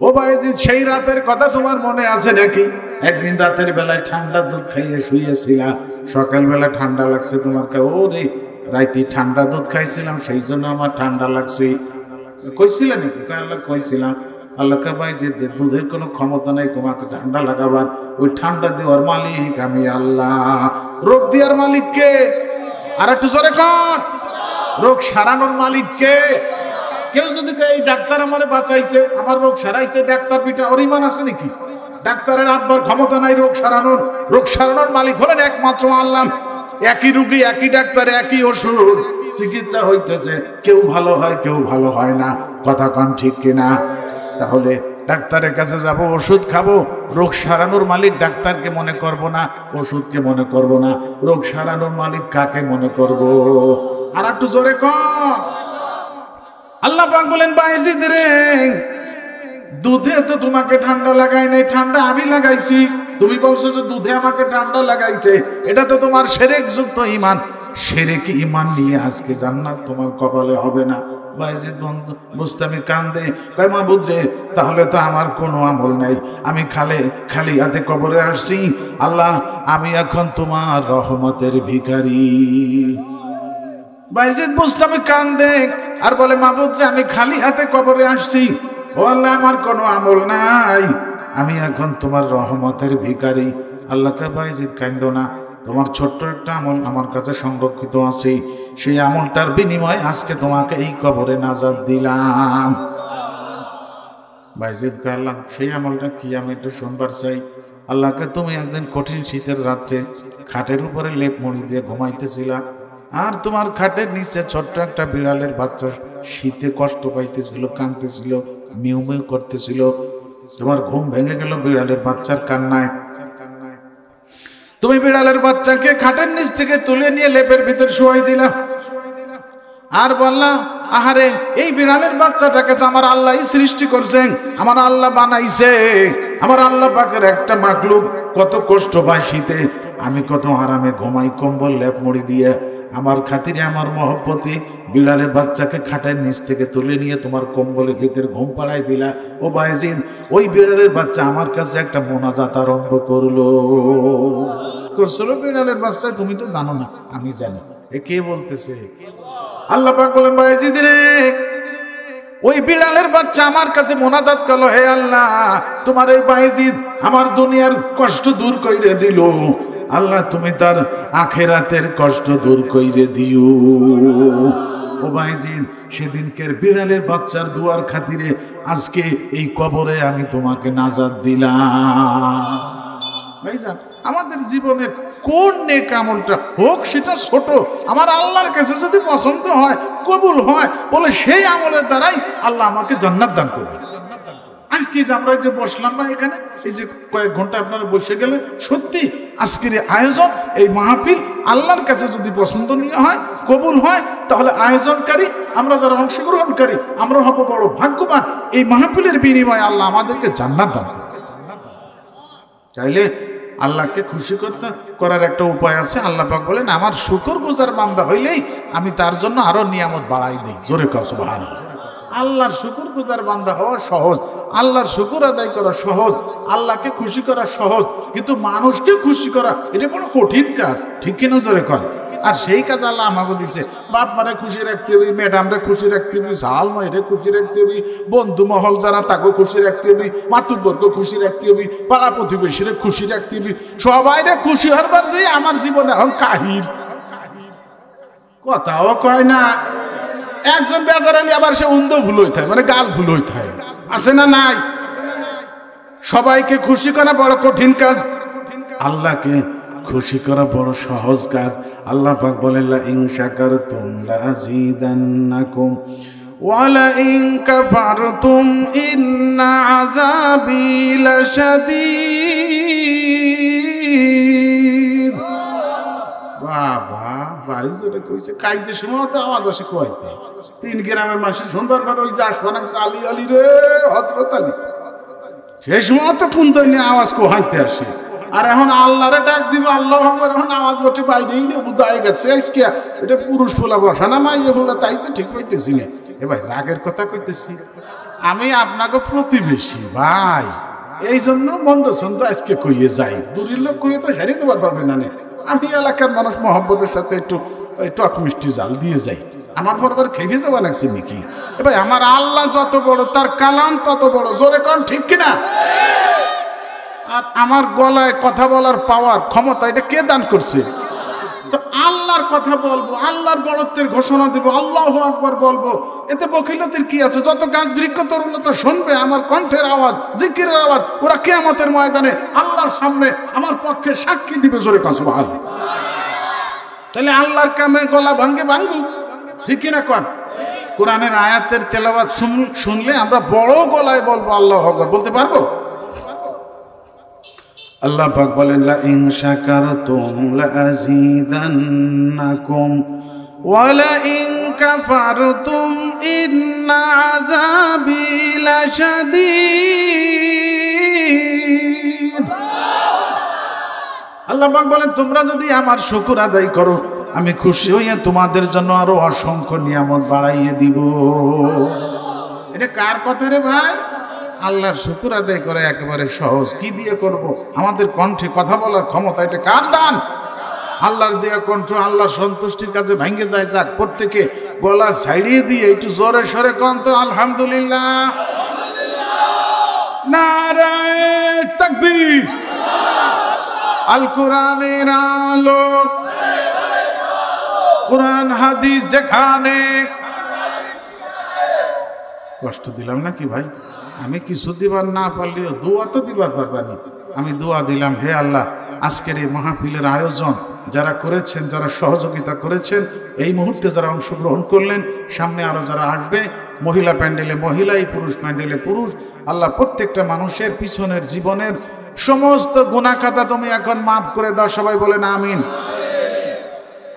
ও বায়েজিদ, সেই রাতের কথা তোমার মনে আছে নাকি? একদিন রাতের বেলায় ঠান্ডা দুধ খাইয়ে শুয়েছিলা, সকালবেলা ঠান্ডা লাগছে তোমার। ও রে, রাইতে ঠান্ডা দুধ খাইছিলাম, সেই জন্য আমার ঠান্ডা লাগছে। কইছিলা নাকি? আল্লাহ কইছিলাম। আল্লাহ কে বায়েজিদ, দুধের কোনো ক্ষমতা নাই তোমাকে ঠান্ডা লাগাবার। ওই ঠান্ডা দেওয়ার মালিক আমি আল্লাহ। রোগ দেওয়ার মালিক কে? আর একটু জোরে কর। রোগ সারানোর মালিক কে? কেউ যদি এই ডাক্তার আমারে বাঁচাইছে, আমার রোগ সারাইছে, ডাক্তার পিটা ওর ইমান আছে নাকি? ডাক্তারের আব্বার ক্ষমতা নাই রোগ সারানোর। রোগ সারানোর মালিক হলেন একমাত্র আল্লাহ। একই রুগী, একই ডাক্তার, একই ওষুধ, চিকিৎসা হইতেছে। কেউ ভালো হয়, কেউ ভালো হয় না। কথা কন ঠিক কিনা? তাহলে ডাক্তারের কাছে যাব, ওষুধ খাবো, রোগ সারানোর মালিক ডাক্তারকে মনে করব না, ওষুধকে মনে করব না, রোগ সারানোর মালিক কাকে মনে করব? আর একটু জোরে কর। আল্লাহ পাক বলেন, বায়েজিদ রে, দুধে তো তোমাকে ঠান্ডা লাগাই নাই, ঠান্ডা আমি লাগাইছি। তুমি বলছো যে দুধে আমাকে ঠান্ডা লাগাইছে, এটা তো তোমার শিরক যুক্ত ঈমান। শিরক ঈমান নিয়ে আজকে জান্নাত তোমার কপালে হবে না। বায়েজিদ বুঝতামি কান্দে, কয় মাবুদ রে, তাহলে তো আমার কোনো আমল নাই, আমি খালি হাতে কবরে আসছি। আল্লাহ, আমি এখন তোমার রহমতের ভিখারি। বায়েজিদ বুঝতামি কান্দে আর বলে, মাবুদ রে, আমি খালি হাতে কবরে আসছি। ও আল্লাহ, আমার কোনো আমল নাই, আমি এখন তোমার রহমতের ভিখারি। আল্লাহকে বায়েজিদ কান্দো না, তোমার ছোট্ট একটা আমল আমার কাছে সংরক্ষিত আছে, সেই আমলটার বিনিময়ে আজকে তোমাকে এই কবরে নাজাত দিলাম। বায়েজিদ কয়, আল্লাহ, সেই আমলটা কি? আমি একটু শুনবার চাই। আল্লাহকে, তুমি একদিন কঠিন শীতের রাত্রে খাটের উপরে লেপ মুড়ি দিয়ে ঘুমাইতেছিলা, আর তোমার খাটের নিচে ছোট্ট একটা বিড়ালের বাচ্চা শীতে কষ্ট পাইতেছিল, কাঁদতেছিল, মিউ মিউ করতেছিল। তোমার ঘুম ভেঙে গেল বিড়ালের বাচ্চার কান্নায়। তুমি বিড়ালের বাচ্চাকে খাটের নিচ থেকে তুলে নিয়ে লেপের ভিতর শুয়াই দিলা, আর বললা, আহারে, এই বিড়ালের বাচ্চাটাকে তো আমার আল্লাহই সৃষ্টি করছেন, আমার আল্লাহ বানাইছে। আমার আল্লাহ পাকের একটা মাখলুক কত কষ্ট পায় শীতে, আমি কত আরামে ঘুমাই কম্বল লেপ মুড়ি দিয়ে। আমার খাতিরে, আমার মহব্বতে বিড়ালের বাচ্চাকে খাটের নিচ থেকে তুলে নিয়ে তোমার কম্বলের ভিতরে ঘুম পাড়াই দিলা। ও বায়েজিদ, ওই বিড়ালের বাচ্চা আমার কাছে একটা মোনাজাত আরম্ভ করলো। বিড়ালের বাচ্চা, তুমি তো জানো না, আমি জানি। এ কে বলতেছে? আল্লাহ পাক বলেন, বায়েজিদ রে, ওই বিড়ালের বাচ্চা আমার কাছে মোনাজাত করলো, হে আল্লাহ, তোমার এই বায়েজিদ আমার দুনিয়ার কষ্ট দূর কইরে দিল, আল্লাহ তুমি তার আখেরাতের কষ্ট দূর কইরে দিও। ও বায়েজিদ, সেদিনকের বিড়ালের বাচ্চার দুয়ার খাতিরে আজকে এই কবরে আমি তোমাকে নাজাত দিলাম। ভাইজান, আমাদের জীবনের কোন নেক আমলটা হোক, সেটা ছোট, আমার আল্লাহর কাছে যদি পছন্দ হয়, কবুল হয়, বলে সেই আমলের দ্বারাই আল্লাহ আমাকে জান্নাত দান করবে। আজকে যে আমরা যে বসলাম না এখানে, এই যে কয়েক ঘন্টা আপনারা বসে গেলেন, সত্যি আজকের এই আয়োজন, এই মাহফিল আল্লাহর কাছে যদি পছন্দনীয় হয়, কবুল হয়, তাহলে আয়োজনকারী, আমরা যারা অংশগ্রহণকারী, আমরা হব বড় ভাগ্যবান। এই মাহফিলের বিনিময়ে আল্লাহ আমাদেরকে জান্নাত দান করবে। চাইলে আল্লাহকে খুশি করার একটা উপায় আছে। আল্লাহ পাক বলেন, আমার শুকরগুজার বান্দা হইলেই আমি তার জন্য আরো নিয়ামত বাড়াই দিই। জোরে কর সুবহানাল্লাহ। আল্লাহর শুকরগুজার বান্দা হওয়া সহজ, আল্লাহর শুকর আদায় করা সহজ, আল্লাহকে খুশি করা সহজ, কিন্তু মানুষকে খুশি করা এটা কোনো কঠিন কাজ, ঠিক কিনা? জোরে কর। আর সেই কাজ আল্লাহ আমাকে দিছে। বাপ মারে খুশি রাখতে হবে, ম্যাডামরে খুশি রাখতে হবে, জাল নয়রে খুশি রাখতে হবে, বন্ধু মহল যারা তাকে খুশি রাখতে হবে, মাতুব্বরকে খুশি রাখতে হবে, পাড়া প্রতিবেশীরে খুশি রাখতে হবে, সবাইরে খুশি হবার যে আমার জীবনে এখন কাহির কথাও কয় না। একজন বেজার আলী আবার সে উন্দ ভুল হইতে হয়, মানে গাল ভুল হইতে হয়, আছে না নাই? সবাইকে খুশি করা বড় কঠিন কাজ, আল্লাহকে খুশি করা বড় সহজ কাজ। আল্লাহ পাক বলেন, লা ইন শাকারতুম লাযীদান্নাকুম ওয়া লা ইন কাফারতুম ইন্না আযাবী লাশাদীদ। বাবা, বাড়ি যেটা কইছে, কাইজের সময় তো আওয়াজ আসে কইতে, 3 গ্রামের মানুষের সুন্দর করে ওই যে আসবানা আলী আলী রে, হযরত আলী, সেই সময় তো কোন দৈন্য আওয়াজ কোহাইতে আসে। আর এখন আল্লাহরে ডাক দিব, আল্লাহ আকবার, এখন আওয়াজ বটে বাইরেই দিয়ে উদায় গেছে। আজকে এটা পুরুষ ফুলা বসা না মাইয়ে ফুলা, তাই তো ঠিক হইতেছি না। এ ভাই, রাগের কথা কইতেছি, আমি আপনাকে প্রতিবেশী ভাই, এই জন্য মন্দ ছন্দ আজকে কইয়ে যাই, দূরের লোক কইয়ে তো সারিয়ে দেবার পারবে না। আমি এলাকার মানুষ মহব্বতের সাথে একটু টক মিষ্টি জাল দিয়ে যাই। আমার বরাবর খেয়ে যাওয়া লাগছে নাকি? ভাই আমার আল্লাহ যত বড়, তার কালাম তত বড়, জোরে কোন ঠিক কিনা? আর আমার গলায় কথা বলার পাওয়ার ক্ষমতা এটা কে দান করছে? তো আল্লাহর কথা বলবো, আল্লাহর বড়ত্বের ঘোষণা দিব, আল্লাহু আকবার বলবো, এতে বখিলতির কি আছে? যত গাছ বৃক্ষ তরুণতা শুনবে আমার কণ্ঠের আওয়াজ, জিকিরের আওয়াজ, ওরা কিয়ামতের ময়দানে আল্লাহর সামনে আমার পক্ষে সাক্ষী দিবে, জোরে কোন সুবহানাল্লাহ। তাহলে আল্লাহর কামে গলা ভাঙ্গে ভাঙ্গু, ঠিক কিনা কোন? কোরআনের আয়াতের তেলাওয়াত শুনলে আমরা বড় গলায় বলবো আল্লাহু আকবার, বলতে পারবো? আল্লাহ পাক বলেন লা ইন শাকারতুম লা আযীদান্নাকুম ওয়া লা ইন কাফারতুম ইন্না আযাবি লাশাদীদ। আল্লাহ পাক বলেন তোমরা যদি আমার শুকর আদায় করো, আমি খুশি হইয়া তোমাদের জন্য আরো অসংখ্য নিয়ামত বাড়াইয়ে দিব। এটা কার কথা রে ভাই? আল্লাহর শুকর আদায় করে একেবারে সহজ। কি দিয়ে করব? আমাদের কণ্ঠে কথা বলার ক্ষমতা, এটা কার দান? আল্লাহর দেয়া কণ্ঠ আল্লাহর সন্তুষ্টির কাছে ভেঙে যায়। যাক, প্রত্যেকে গলা ছাড়িয়ে দিয়ে একটু জোরে সরে কণ্ঠ আলহামদুলিল্লাহ, নারায়ে তাকবীর। আল কোরআনের আলো, কোরআন হাদিস যেখানে। কষ্ট দিলাম নাকি ভাই? আমি কিছু দিবার না পারলেও দোয়া তো দিবার পারবানি। আমি দোয়া দিলাম, হে আল্লাহ, আজকের এই মাহফিলের আয়োজন যারা করেছেন, যারা সহযোগিতা করেছেন, এই মুহূর্তে যারা অংশগ্রহণ করলেন, সামনে আরো যারা আসবে, মহিলা প্যান্ডেলে মহিলাই, পুরুষ প্যান্ডেলে পুরুষ, আল্লাহ প্রত্যেকটা মানুষের পিছনের জীবনের সমস্ত গুনাহ খাতা তুমি এখন মাফ করে দাও। সবাই বলেন আমিন।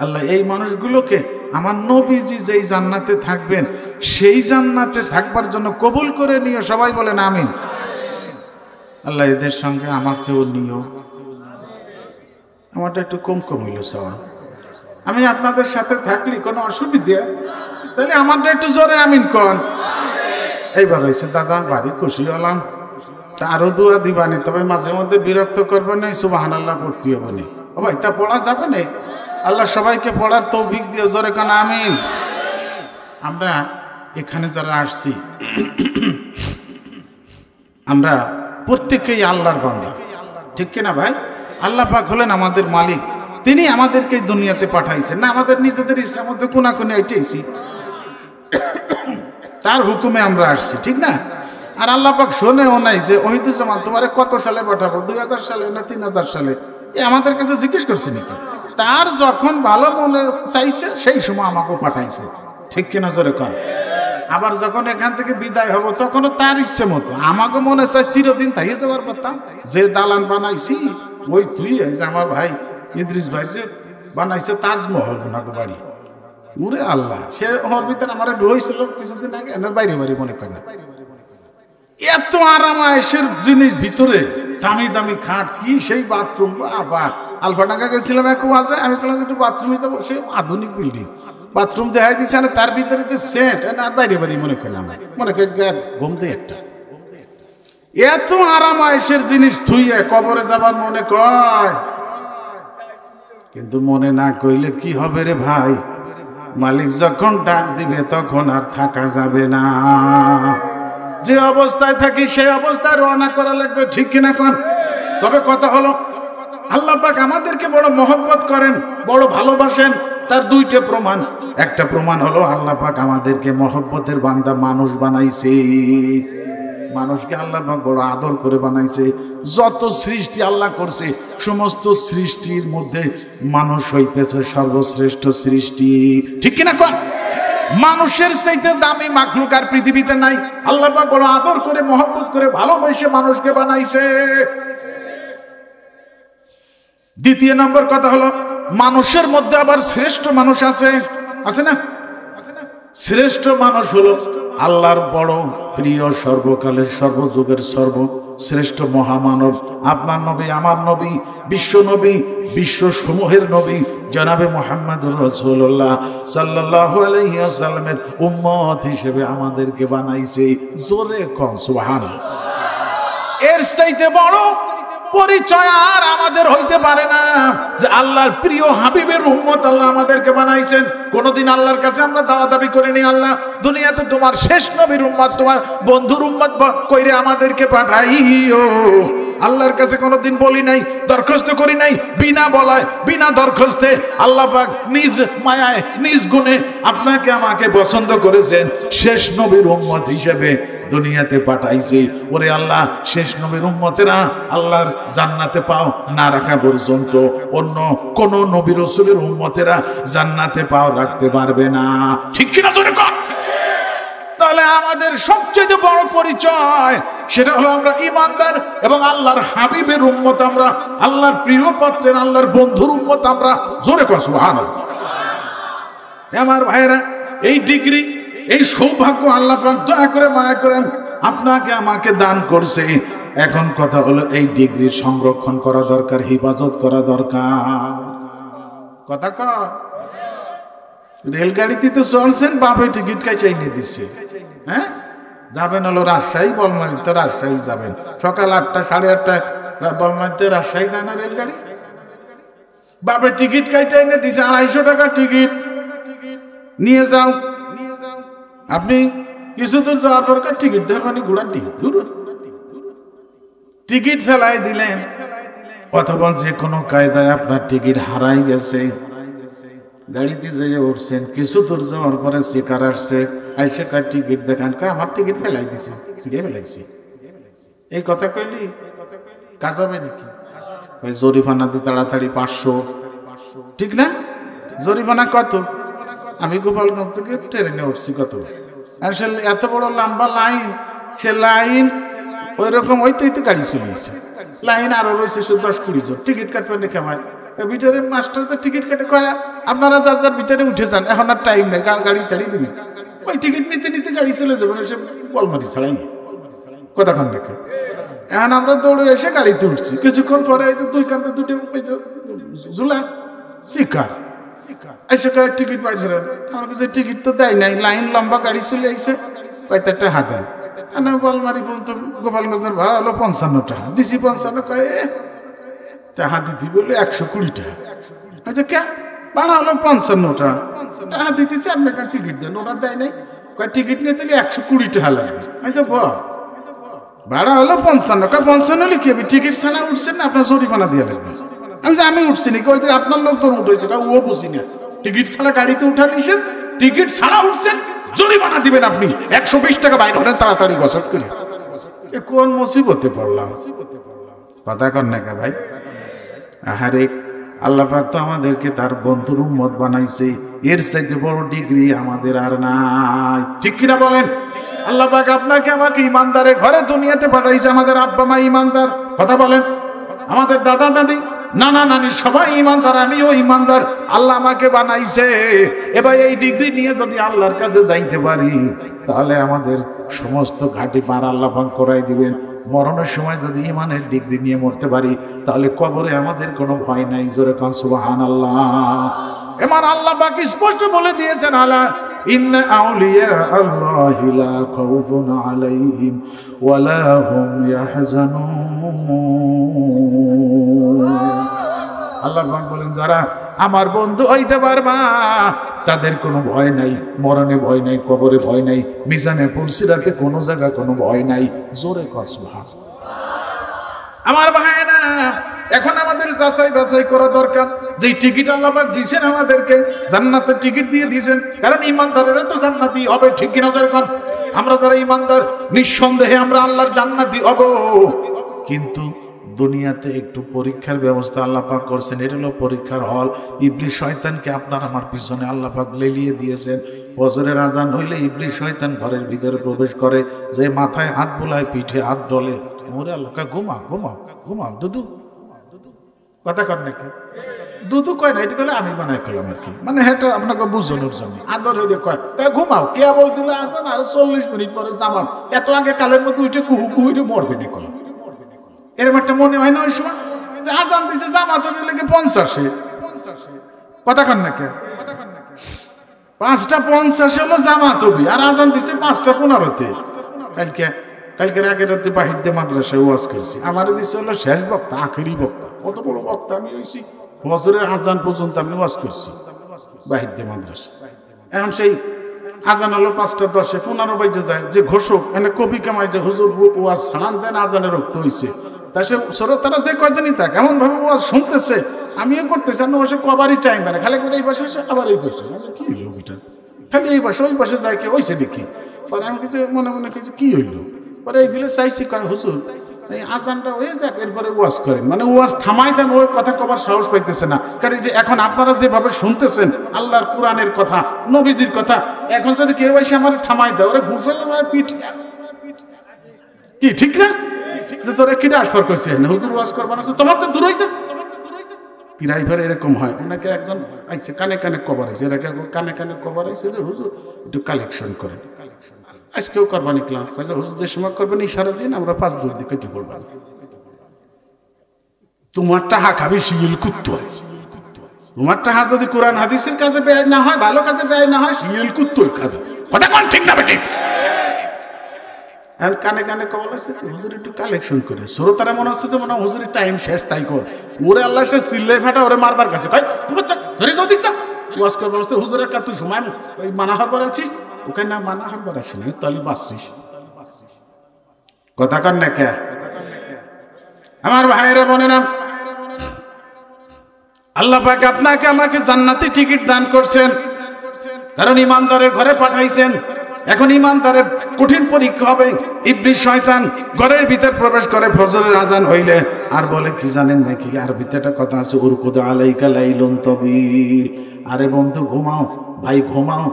আল্লাহ এই মানুষগুলোকে আমার নবীজি যেই জান্নাতে থাকবেন সেই জান্নাতে থাকবার জন্য কবুল করে নিও। সবাই বলেন আমিন। আল্লাহ এদের সঙ্গে আমাকেও নিও। আমারটা একটু কম হইল সওয়া। আমি আপনাদের সাথে থাকলে কোনো অসুবিধা? তাহলে আমারটা একটু জোরে আমিন কন। এইবার হয়েছে দাদা, বাড়ি খুশি হলাম। তা আরো দোয়া দিবানি, তবে মাঝে মধ্যে বিরক্ত করবে না, সুবহানাল্লাহ পড়তে হবে না। ও ভাই, তা পড়া যাবে না? আল্লাহ সবাইকে পড়ার তৌফিক দিয়ে, জোরে কান আমিন। আমরা এখানে যারা আসছি, আমরা প্রত্যেকেই আল্লাহর বান্দা, ঠিক কিনা ভাই? আল্লাহ পাক হলেন আমাদের মালিক, তিনি আমাদেরকে দুনিয়াতে পাঠাইছেন না আমাদের নিজেদের ইচ্ছা মধ্যে কোনাকুনি আইটেছি, তার হুকুমে আমরা আসছি, ঠিক না? আর আল্লাহ পাক শোনেও নাই যে ওহিদুজ্জামান তোমারে কত সালে পাঠাবো, 2000 সালে না 3000 সালে, এ আমাদের কাছে জিজ্ঞেস করছে নাকি? তার যখন ভালো মনে চাইছে সেই সময় আমাকে পাঠাইছে, ঠিক কিনা জোরে কর। আবার যখন এখান থেকে বিদায় হব তখনও তার ইচ্ছে মতো। আমাকে মনে চাই চিরদিন তাই যাওয়ার কথা। যে দালান বানাইছি ওই তুই, যে আমার ভাই ইদ্রিস ভাই যে বানাইছে তাজমহল ওনাকে বাড়ি, উরে আল্লাহ, সে ওর ভিতরে আমার রয়েছিল কিছুদিন আগে, এনার বাইরে বাইরে মনে করে না। এত আরামায়েশের জিনিস ভিতরে, দামি দামি খাট, কি সেই বাথরুম। বাবা, আলফাডাঙ্গা গেছিলাম এক ওয়াজে, আমি বললাম একটু বাথরুম দিতে, সে আধুনিক বিল্ডিং, বাথরুম দেখাই দিচ্ছে না, তার ভিতরে যে সেট, আর বাইরে বাইরে মনে করলাম, মনে করি ঘুমতে একটা। এত আরামায়েশের জিনিস থুইয়ে কবরে যাবার মনে কয়, কিন্তু মনে না কইলে কি হবে রে ভাই? মালিক যখন ডাক দিবে তখন আর থাকা যাবে না। যে অবস্থায় থাকি সেই অবস্থায় রওনা করা লাগবে, ঠিক কিনা কোন? তবে কথা হলো, আল্লাহ পাক আমাদেরকে বড় মহব্বত করেন, বড় ভালোবাসেন, তার দুইটা প্রমাণ। একটা প্রমাণ হলো আল্লাহ পাক আমাদেরকে মহব্বতের বান্দা মানুষ বানাইছে। মানুষকে আল্লাহ পাক বড় আদর করে বানাইছে। যত সৃষ্টি আল্লাহ করছে, সমস্ত সৃষ্টির মধ্যে মানুষ হইতেছে সর্বশ্রেষ্ঠ সৃষ্টি, ঠিক কিনা কোন? মানুষের চাইতে দামি মাখলুক আর পৃথিবীতে নাই। আল্লাহ পাক বড় আদর করে, মহব্বত করে, ভালোবেসে মানুষকে বানাইছে। দ্বিতীয় নম্বর কথা হলো, মানুষের মধ্যে আবার শ্রেষ্ঠ মানুষ আছে, আছে না? শ্রেষ্ঠ মানুষ হলো আল্লাহর বড় প্রিয়, সর্বকালের সর্বযুগের সর্বশ্রেষ্ঠ মহামানব, আপনার নবী, আমার নবী, বিশ্ব নবী, বিশ্ব সমূহের নবী, জনাবে মুহাম্মদুর রাসূলুল্লাহ সাল্লাল্লাহু আলাইহি ওয়াসাল্লামের উম্মত হিসেবে আমাদেরকে বানাইছে। জোরে কোন সুবহানাল্লাহ। এর চাইতে বড় পরিচয় আর আমাদের হইতে পারে না যে আল্লাহর প্রিয় হাবিবের উম্মত আল্লাহ আমাদেরকে বানাইছেন। কোনদিন আল্লাহর কাছে আমরা দাবি করিনি আল্লাহ দুনিয়াতে তোমার শেষ নবীর উম্মত, তোমার বন্ধুর উম্মত কইরে আমাদেরকে পাঠাইও। আল্লাহর কাছে কোনোদিন বলি নাই, দরখাস্ত করি নাই। বিনা বলায় বিনা দরখাস্তে আল্লাহ পাক নিজ মায়ায় নিজ গুণে আপনাকে আমাকে পছন্দ করেছেন, শেষ নবীর উম্মত হিসেবে দুনিয়াতে পাঠাইছে। ওরে আল্লাহ, শেষ নবীর উম্মতেরা আল্লাহর জান্নাতে পাও না রাখা পর্যন্ত অন্য কোন নবী রাসূলের উম্মতেরা জান্নাতে পাও রাখতে পারবে না। ঠিক কিনা জোরে কর। তাহলে আমাদের সবচেয়ে বড় পরিচয় সেটা হলো আমরা ঈমানদার এবং আল্লাহর হাবিবের উম্মত, আমরা আল্লাহর প্রিয় পাত্রের আল্লাহর বন্ধুর উম্মত আমরা। জোরে কর সুবহানাল্লাহ। আমার ভাইরা, এই ডিগ্রি এই সৌভাগ্য আল্লাহ পাক দয়া করে মায়া করেন আপনাকে আমাকে দান করছে। এখন কথা হলো এই ডিগ্রি সংরক্ষণ করা দরকার, হেফাজত করা দরকার। কথা কর। রেলগাড়িতে তো চলছেন, বাপে টিকিট কাইচাই নিয়ে দিচ্ছে। হ্যাঁ, যাবেন হলো রাজশাহী, বলমারিতে রাজশাহী যাবেন সকাল 8টা 8:30 বলমারিতে রাজশাহী যায় না রেলগাড়ি। বাপে টিকিট কাইটাই নিয়ে দিচ্ছে, 250 টাকা টিকিট নিয়ে যাও। আপনি কিছু দূর যাওয়ার পর টিকিট দেবেন, ঘোড়ার টিকিট ফেলাই দিলেন, অথবা যে কোনো কায়দায় আপনার টিকিট হারাই গেছে। গাড়িতে যেয়ে উঠছেন, কিছু দূর যাওয়ার পরে চেকার আসছে, আইসে কার টিকিট দেখান, আমার টিকিট ফেলাই দিছে, ছিঁড়ে ফেলাইছি। এই কথা কইলি কাজ হবে নাকি? জরিমানা দিয়ে তাড়াতাড়ি 500, ঠিক না? জরিমানা কত? আমি গোপালগঞ্জ থেকে ট্রেনে উঠছি, কত আসলে এত বড় লম্বা লাইন, সে লাইন ওই রকম ওইতে গাড়ি চলেছে, লাইন আরো রয়েছে 10-20 জন। টিকিট কাটবেন দেখে ভাই ভিতরে মাস্টার যে টিকিট কাটে কয় আপনারা যার যার ভিতরে উঠে যান, এখন আর টাইম নেই, গাড়ি ছাড়িয়ে দিবি। ওই টিকিট নিতে নিতে গাড়ি চলে যাবে, সে বলমারি ছাড়াই কতক্ষণ দেখে। এখন আমরা দৌড়ে এসে গাড়িতে উঠছি, কিছুক্ষণ পরে এসে 2 কান্তে 2টি ঝুলা শিকার এসে কয় টিকিট পাই ধরেন। আমার কাছে টিকিট তো দেয় নাই, লাইন লম্বা, গাড়ি চলে আইসে, কয়টা টাকা দেয়। বলমারি পর্যন্ত গোপালগঞ্জের ভাড়া হলো 55 টাকা, দিছি 55, কয় টাকা দিতে বলে 120 টাকা। আচ্ছা কে ভাড়া হলো 55 টাকা দিতেছি, আপনি একটা টিকিট দেন। ওরা দেয় নাই, কয় টিকিট নিয়ে থেকে 120 টাকা লাগবে। আচ্ছা ভাড়া হলো 55, 55 হলে কি হবে? টিকিট ছাড়া উঠছেন না, আপনার জরিমানা দিয়ে লাগবে। আমি উঠছি নাকি? ওই যে আপনার লোকজন উঠেছে, ও বুঝি না, টিকিট ছাড়া গাড়িতে উঠা নিষেধ, টিকিট ছাড়া উঠছেন, জরিমানা দিবেন আপনি 120 টাকা। বাইরে হলে তাড়াতাড়ি গসাত করে কোন মুসিবতে পড়লাম। কথা কর না ভাই। আহারে, আল্লাহ পাক তো আমাদেরকে তার বন্ধুর উম্মত বানাইছে, এর চাইতে বড় ডিগ্রি আমাদের আর নাই। ঠিক কিনা বলেন? আল্লাহ পাক আপনাকে আমাকে ইমানদারের ঘরে দুনিয়াতে পাঠাইছে। আমাদের আব্বা মা ইমানদার, কথা বলেন। আমাদের দাদা দাদি নানা নানি সবাই ইমানদার, আমিও ইমানদার। আল্লাহ আমাকে বানাইছে। এবার এই ডিগ্রি নিয়ে যদি আল্লাহর কাছে যাইতে পারি, তাহলে আমাদের সমস্ত ঘাটি পার আল্লাহ পাক করাই দিবেন। মরণের সময় যদি ইমানের ডিগ্রি নিয়ে মরতে পারি, তাহলে কবরে আমাদের কোনো ভয় নাই। জোরে কান সুবহানাল্লাহ। এমন আল্লাহ পাক স্পষ্ট বলে দিয়েছেন, আলা ইন্না আউলিয়া আল্লাহি লা খাউফুন আলাইহিম ওয়া লা হুম ইয়াহজানুন। আল্লাহ পাক বলেন, যারা আমার বন্ধু হইতে পারবা তাদের কোনো ভয় নাই, মরণে ভয় নাই, কবরে ভয় নাই, মিজানে পুলসিরাতে কোনো জায়গা কোনো ভয় নাই। জোরে কর সুবহানাল্লাহ। আমার ভাইরা, এখন আমাদের যাচাই বাছাই করা দরকার। যে টিকিট আল্লাহ পাক দিয়েছেন আমাদেরকে, জান্নাতের টিকিট দিয়ে দিয়েছেন, কারণ ইমানদারেরা তো জান্নাতি হবে। ঠিক কিনা যেরকম আমরা যারা ইমানদার, নিঃসন্দেহে আমরা আল্লাহর জান্নাতি হব। কিন্তু দুনিয়াতে একটু পরীক্ষার ব্যবস্থা আল্লাহ পাক করছেন। এটা হলো পরীক্ষার হল। ইবলিস শয়তানকে আপনার আমার পিছনে আল্লাহ পাক লেলিয়ে দিয়েছেন। ফজরের আজান হইলে ইবলিস শয়তান ঘরের ভিতরে প্রবেশ করে, যে মাথায় হাত বুলায়, পিঠে হাত ডলে। ওরে আল্লাহ, ঘুমাও ঘুমাও ঘুমাও দুদু। কথা কর নাকি? দুদু কয় না, এটা বলে আমি বানাই খেলাম আর কি, মানে এটা আপনাকে বুঝানোর জন্য আদর হইলে কয় ঘুমাও। কে বল দিলে আজান আর 40 মিনিট পরে জামাত, এত আগে কালের মধ্যে উঠে কুহু কুহুরে মরবে না কলাম। এরকম একটা মনে হয় না ওই সময় যে আজান দিছে জামাতের লেগে 50-এ কথা কন না কে 5:50 হলো জামাত হবি আর আজান দিছে 5:15-তে। কালকে আগের রাতে বাহির দিয়ে মাদ্রাসায় ওয়াজ করছি, আমারে দিছে হলো শেষ বক্তা, আখেরি বক্তা। কত বড় বক্তা আমি হইছি, ফজরের আজান পর্যন্ত আমি ওয়াজ করছি বাহির দিয়ে মাদ্রাসা। এখন সেই আজান হলো 5:10, 15 বাজে যায়, যে ঘোষক এনে কবি কামাই যে হুজুর ওয়াজ ছাড়ান দেন, আজানের রক্ত হইছে। তা সে শ্রোতারা যে কয়জনই থাক এমন ভাবে ওয়াজ শুনতেছে, আমিও করতেছি, আর ওসে কবারই টাইম পায় না, খালি করে এই পাশে এসে আবার এই পাশে, কি হইলো ওইটা, খালি এই পাশে ওই পাশে যায়, কি হয়েছে দেখি। পরে আমি কিছু মনে মনে কিছু কি হইলো, পরে এই ফিলে চাইছি কয় হুজুর এই আজানটা হয়ে যাক, এরপরে ওয়াজ করেন, মানে ওয়াজ থামাই দেন, ওই কথা কবার সাহস পাইতেছে না। কারণ এই যে এখন আপনারা যেভাবে শুনতেছেন আল্লাহর কোরআনের কথা, নবীজির কথা, এখন যদি কেউ এসে আমার থামাই দেয়, ওরা ঘুষে আমার পিঠ, কি ঠিক না? তোরা কি ট্রান্সফার করছে হুজুর ওয়াজ করবার আছে, তোমার তো দূর হইতে পিরাইভার এরকম হয়। ওনাকে একজন আইছে কানে কানে কভার হয়েছে, এটাকে কানে কানে কভার হয়েছে যে হুজুর একটু কালেকশন করেন, আজকেও করবানি ক্লাস হুজুর যে সময় করবেন ইশারা দিন, আমরা 5 দূর দিকে কেটে পড়ব। তোমার টাহা খাবি শিল কুত্তো, তোমার টাহা যদি কোরআন হাদিসের কাছে ব্যয় না হয়, ভালো কাজে ব্যয় না হয়, শিল কুত্তোই খাবে। কথা কোন ঠিক না বেটি? আর কানে কানে কবল আছে হুজুর একটু কালেকশন করে, শ্রোতারা মনে হচ্ছে যে মনে হয় হুজুরের টাইম শেষ, তাই কর ওরে আল্লাহ সে চিল্লাই ফাটা ওরে মারবার কাছে ওয়াজ করবার আছে হুজুরের কাছে, তুই সময় ওই মানা হবার আছিস, ওখানে না মানা হবার আসি না, তাহলে বাঁচছিস। কথা কন না কে আমার ভাইয়েরা বোনেরা, আল্লাহ পাক আপনাকে আমাকে জান্নাতি টিকিট দান করছেন, কারণ ইমানদারের ঘরে পাঠাইছেন। এখন ইমানদারের কঠিন পরীক্ষা হবে। ইবলিস শয়তান ঘরের ভিতর প্রবেশ করে ফজরের আজান হইলে, আর বলে কি জানেন নাকি, আর ভিতরটা কথা আছে, উরকুদ আলাইকা লাইলুন তাবিল, আরে বন্ধু ঘুমাও, ভাই ঘুমাও,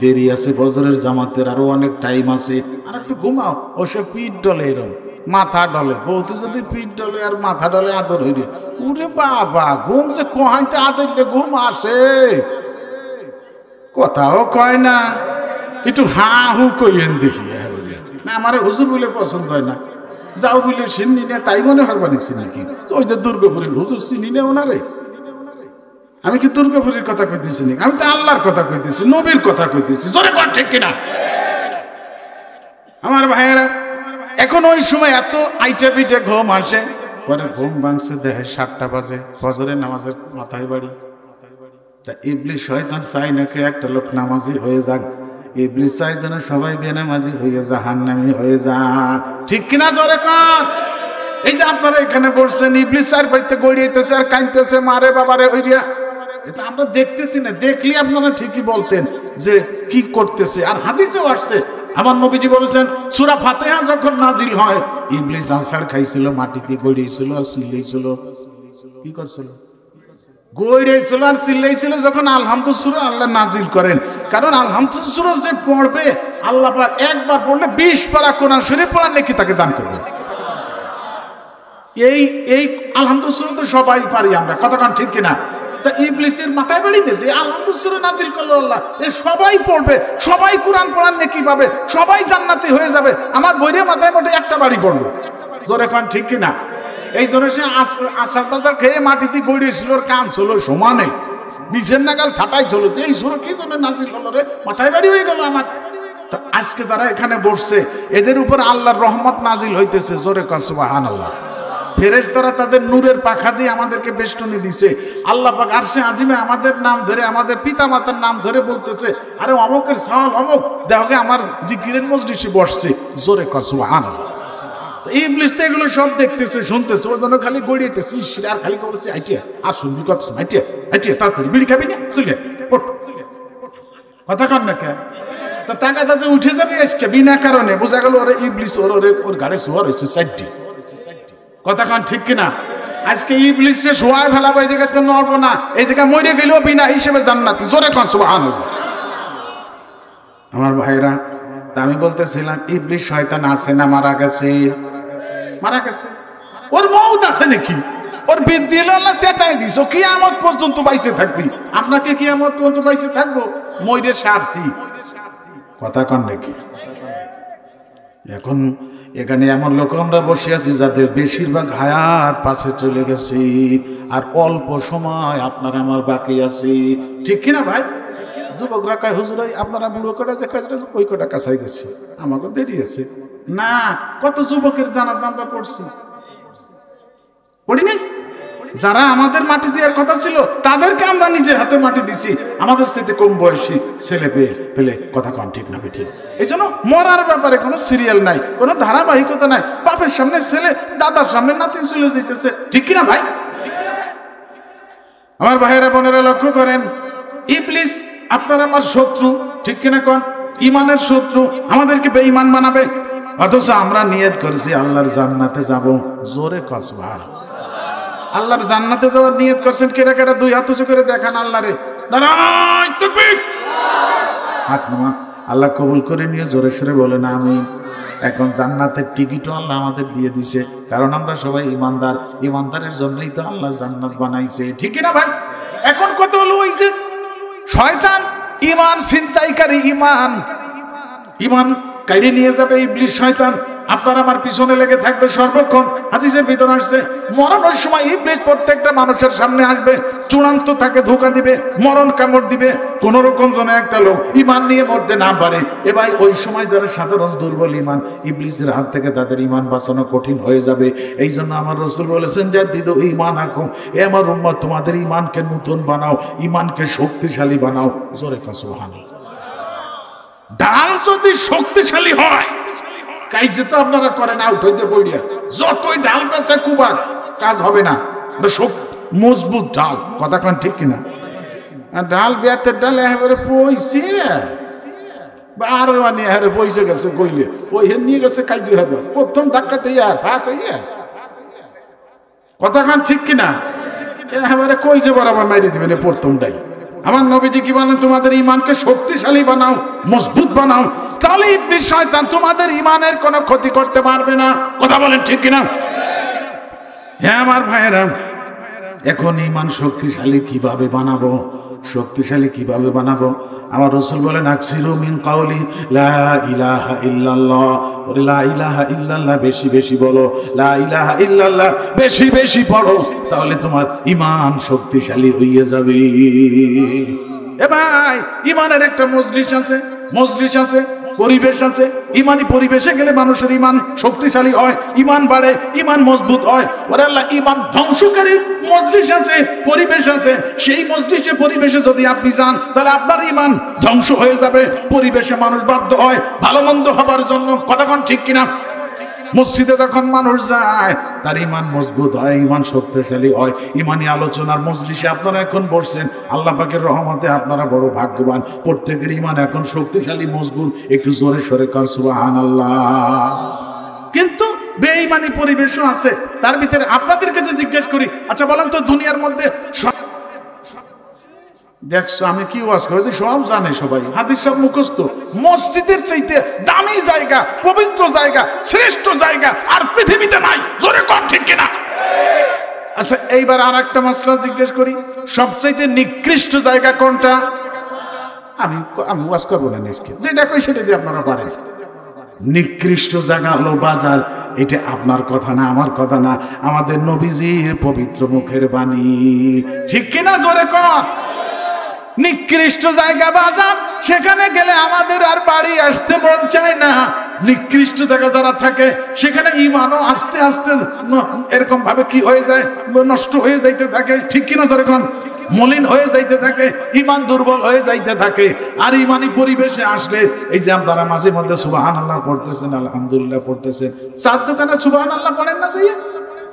দেরি আছে ফজরের জামাতের, আরো অনেক টাইম আছে, আর একটু ঘুমাও। ও সে পিঠ ডলে, এরম মাথা ডলে, বহুত যদি পিঠ ডলে আর মাথা ডলে আদর হইলে, উরে বাবা ঘুম যে কোহাইতে আদর ঘুম আসে, কথাও কয় না, একটু হা হু কইয়েন দেখি না, আমার হুজুর বলে পছন্দ হয় না, যাও বলে চিনি না, তাই মনে হরবা নিচ্ছি নাকি, ওই যে দুর্গাপুরের হুজুর চিনি না ওনারে, আমি কি দুর্গাপুরের কথা কইতেছি নাকি, আমি তো আল্লাহর কথা কইতেছি, নবীর কথা কইতেছি, জোরে কর ঠিক কিনা আমার ভাইয়েরা। এখন ওই সময় এত আইটা পিঠে ঘুম আসে, পরে ঘুম ভাঙছে দেহে 7টা বাজে, ফজরের নামাজের মাথায় বাড়ি। তা ইবলিস শয়তান চাই নাকি একটা লোক নামাজি হয়ে যাক, ইবলিস চাই যেন সবাই বেনামাজি হয়ে জাহান্নামী হয়ে যাক, ঠিক কিনা জোরে কর। এই যে আপনারা এখানে বসছেন, ইবলিস চার পাশে গড়িয়েতেছে আর কাঁদতেছে, মারে বাবারে ওইয়া, এটা আমরা দেখতেছি না, দেখলে আপনারা ঠিকই বলতেন যে কি করতেছে। আর হাদিসেও আসছে, আমার নবীজি বলেছেন সূরা ফাতিহা যখন নাজিল হয়, ইবলিস আছাড় খাইছিল, মাটিতে গড়িয়েছিল আর চিল্লাইছিল, কি করছিল, গড়িয়েছিল আর চিল্লাইছিল। যখন আলহামদুলিল্লাহ সূরা আল্লাহ নাজিল করেন, কারণ আলহামদুলিল্লাহ সূরা যে পড়বে আল্লাহ পাক একবার পড়লে 20 পারা কোরআন শরীফ পড়ার নেকি তাকে দান করবে। এই আলহামদুলিল্লাহ সূরা তো সবাই পারি আমরা, কতক্ষণ ঠিক কিনা। তা ইবলিসের মাথায় বাড়ি যে আলহামদুলিল্লাহ সূরা নাজিল করলো আল্লাহ, এ সবাই পড়বে, সবাই কোরআন পড়ার নেকি পাবে, সবাই জান্নাতি হয়ে যাবে, আমার বইরে মাথায় মোটে একটা বাড়ি পড়বে, জোরে কোন ঠিক কিনা। এই জন্য সে আসার পাশার খেয়ে মাটিতে গড়িয়েছিল, কান ছিল সমানে, বিছের নাগাল ছাটাই ছিল, যে এই সুর কি জন্য নাজিল হলো রে, মাথায় বাড়ি হয়ে গেল আমার। তো আজকে যারা এখানে বসছে এদের উপর আল্লাহর রহমত নাজিল হইতেছে, জোরে কর সুবহানাল্লাহ। ফেরেশতারা তাদের নূরের পাখা দিয়ে আমাদেরকে বেষ্টনী দিছে। আল্লাহ পাক আরশে আজিমে আমাদের নাম ধরে, আমাদের পিতা মাতার নাম ধরে বলতেছে, আরে অমুকের সাল অমুক দেখো আমার জিকিরের মজলিসে বসছে, জোরে কর সুবহানাল্লাহ। ইবলিস তো এগুলো সব দেখতেছে শুনতেছে, ওই জন্য খালি গড়িয়েতেছে, আর খালি করছে আইটিয়া, আর শুনবি কত আইটিয়া আইটিয়া, তাড়াতাড়ি বিড়ি খাবি না, চলে কথা কন না কে। তা টাকাটা যে উঠে যাবে আজকে বিনা কারণে, বোঝা গেল ওরে ইবলিস ওর গাড়ি শোয়ার হয়েছে 4টি, কথা কন ঠিক কিনা। আজকে ইবলিসে শোয়ায় ফেলাবো, এই জায়গাতে নড়বো না, এই জায়গায় মরে গেলেও বিনা হিসেবে জান্নাতি, জোরে কন সুবহানাল্লাহ। আমার ভাইরা, আমি বলতেছিলাম ইবলিস শয়তান আছে না মারা গেছে? মারা গেছে, ওর মউত আছে নাকি? ওর বৃদ্ধি আল্লাহ সেটাই দিস, ও কিয়ামত পর্যন্ত বাইচে থাকবি, আপনাকে কিয়ামত পর্যন্ত বাইচে থাকবো, মইরে সারছি, কথা কন নাকি। এখন এখানে এমন লোক আমরা বসে আছি যাদের বেশিরভাগ হায়াত পাশে চলে গেছে, আর অল্প সময় আপনার আমার বাকি আছে, ঠিক কিনা ভাই? যুবকরা কয় হুজুর আপনারা বুড়ো কটা যে কাজটা ওই কটা কাছাই গেছি, আমাকে দেরি আছে না। কত যুবকের জানাজা আমরা পড়ছি, পড়ি নাই? যারা আমাদের মাটি দেওয়ার কথা ছিল তাদেরকে আমরা নিজে হাতে মাটি দিছি, আমাদের সাথে কম বয়সী ছেলে পেলে কথা কম, ঠিক না ঠিক? এই জন্য মরার ব্যাপারে কোনো সিরিয়াল নাই, কোনো ধারাবাহিকতা নাই। বাপের সামনে ছেলে, দাদার সামনে নাতি চলে যেতেছে, ঠিক কিনা ভাই? আমার ভাইয়েরা বোনেরা লক্ষ্য করেন, ইবলিস আপনার আমার শত্রু, ঠিক কিনা কোন? ইমানের শত্রু, আমাদেরকে বেঈমান বানাবে। অথচ আমরা নিয়ত করছি আল্লাহর জান্নাতে যাব। জোরে কসবা আল্লাহর জান্নাতে যাওয়ার নিয়ত করছেন কেরা কেরা? দুই হাত উঁচু করে দেখান আল্লাহরে। নারায়ে তাকবীর। হাত নামা, আল্লাহ কবুল করে নিয়ে জোরে সরে বলেন আমিন। এখন জান্নাতের টিকিটও আল্লাহ আমাদের দিয়ে দিছে, কারণ আমরা সবাই ইমানদার। ইমানদারের জন্যই তো আল্লাহ জান্নাত বানাইছে, ঠিক না ভাই? এখন কত হলো হইছে, শয়তান ইমান ছিনতাইকারী, ইমান কাইড়ে নিয়ে যাবে ইবলিস শয়তান, আপনার আমার পিছনে লেগে থাকবে সর্বক্ষণ। হাদিসের ভিতর আসছে মরণের সময় ইবলিস প্রত্যেকটা মানুষের সামনে আসবে, চূড়ান্ত তাকে ধোঁকা দিবে, মরণ কামড় দিবে, কোন রকম যেন একটা লোক ইমান নিয়ে মরতে না পারে। এবার ওই সময় যারা সাধারণ দুর্বল ইমান, ইবলিসের হাত থেকে তাদের ইমান বাঁচানো কঠিন হয়ে যাবে। এই জন্য আমার রাসূল বলেছেন জাদ্দিদু ঈমানাকুম, এ আমার উম্মত তোমাদের ইমানকে নতুন বানাও, ইমানকে শক্তিশালী বানাও। জোরে কও সুবহানাল্লাহ। ডাল যদি শক্তিশালী হয়, কাইজে তো আপনারা করেন আউট হইতে পড়িয়া, যতই ডাল বেচে কুবার কাজ হবে না। মজবুত ডাল, কথা কোন ঠিক কিনা? আর ডাল বেতের ডাল একেবারে পয়সে আর নিয়ে হারে পয়সে গেছে, কইলে ওই নিয়ে গেছে কাইজে হবে প্রথম ধাক্কাতে আর ফাঁক হইয়া, কথা খান ঠিক কিনা? একেবারে কইছে বরাবর মাইরে দিবেন প্রথমটাই। আমার নবীজি কি বলেন? তোমাদের ইমানকে শক্তিশালী বানাও, মজবুত বানাও, তাহলে ইবলিস শয়তান তোমাদের ইমানের কোনো ক্ষতি করতে পারবে না। কথা বলেন ঠিক কিনা? হ্যাঁ আমার ভাইয়েরা, এখন ইমান শক্তিশালী কিভাবে বানাবো? শক্তিশালী কিভাবে বানাবো? আমার রাসূল বলেন আকসিরু মিন কাউলি লা ইলাহা ইল্লাল্লাহ, ওরে লা ইলাহা ইল্লাল্লাহ বেশি বেশি বলো, লা ইলাহা ইল্লাল্লাহ বেশি বেশি পড়ো, তাহলে তোমার ইমান শক্তিশালী হয়ে যাবে। এ ভাই, ইমানের একটা মজলিস আছে, পরিবেশ আছে। ইমানি পরিবেশে গেলে মানুষের ইমান শক্তিশালী হয়, ইমান বাড়ে, ইমান মজবুত হয়। ওরে আল্লাহ, ইমান ধ্বংসকারী মজলিস আছে, পরিবেশ আছে, সেই মজলিসে পরিবেশে যদি আপনি যান তাহলে আপনার ইমান ধ্বংস হয়ে যাবে। পরিবেশে মানুষ বাধ্য হয় ভালো মন্দ হবার জন্য, কথা কোন ঠিক কিনা? মসজিদে যখন মানুষ যায় তার ইমান মজবুত হয়, ইমান শক্তিশালী হয়। ইমানি আলোচনার মজলিসে আপনারা এখন বসছেন, আল্লাহ পাকের রহমতে আপনারা বড় ভাগ্যবান, প্রত্যেকের ইমান এখন শক্তিশালী মজবুত। একটু জোরে সরে কান সুবহানাল্লাহ। কিন্তু বেঈমানি পরিবেশও আছে। তার ভিতরে আপনাদের কাছে জিজ্ঞেস করি, আচ্ছা বলেন তো, দুনিয়ার মধ্যে দেখছো আমি কি ওয়াজ করি, সব জানে সবাই, হাদিস সব মুখস্থ। মসজিদের চাইতে দামি জায়গা, পবিত্র জায়গা, শ্রেষ্ঠ জায়গা আর পৃথিবীতে নাই। জোরে কোন ঠিক কিনা? আচ্ছা এইবার আর একটা মাসলা জিজ্ঞেস করি, সবচাইতে নিকৃষ্ট জায়গা কোনটা? আমি ওয়াজ করবো না আজকে, যেটা কই সেটা দিয়ে আপনারা পারেন। নিকৃষ্ট জায়গা হলো বাজার। এটা আপনার কথা না, আমার কথা না, আমাদের নবীজির পবিত্র মুখের বাণী, ঠিক কিনা? জোরে কর। নিকৃষ্ট জায়গা বাজার, সেখানে গেলে আমাদের আর বাড়ি আসতে মন চায় না। নিকৃষ্ট জায়গা যারা থাকে সেখানে ইমানও আস্তে আস্তে এরকম ভাবে কি হয়ে যায়, নষ্ট হয়ে যাইতে থাকে, ঠিক কিনা? যখন মলিন হয়ে যাইতে থাকে, ইমান দুর্বল হয়ে যাইতে থাকে। আর ইমানি পরিবেশে আসলে এই যে আপনারা মাঝে মধ্যে সুবহানাল্লাহ পড়তেছেন, আলহামদুলিল্লাহ পড়তেছেন, চার দোকানে সুবহানাল্লাহ পড়েন না?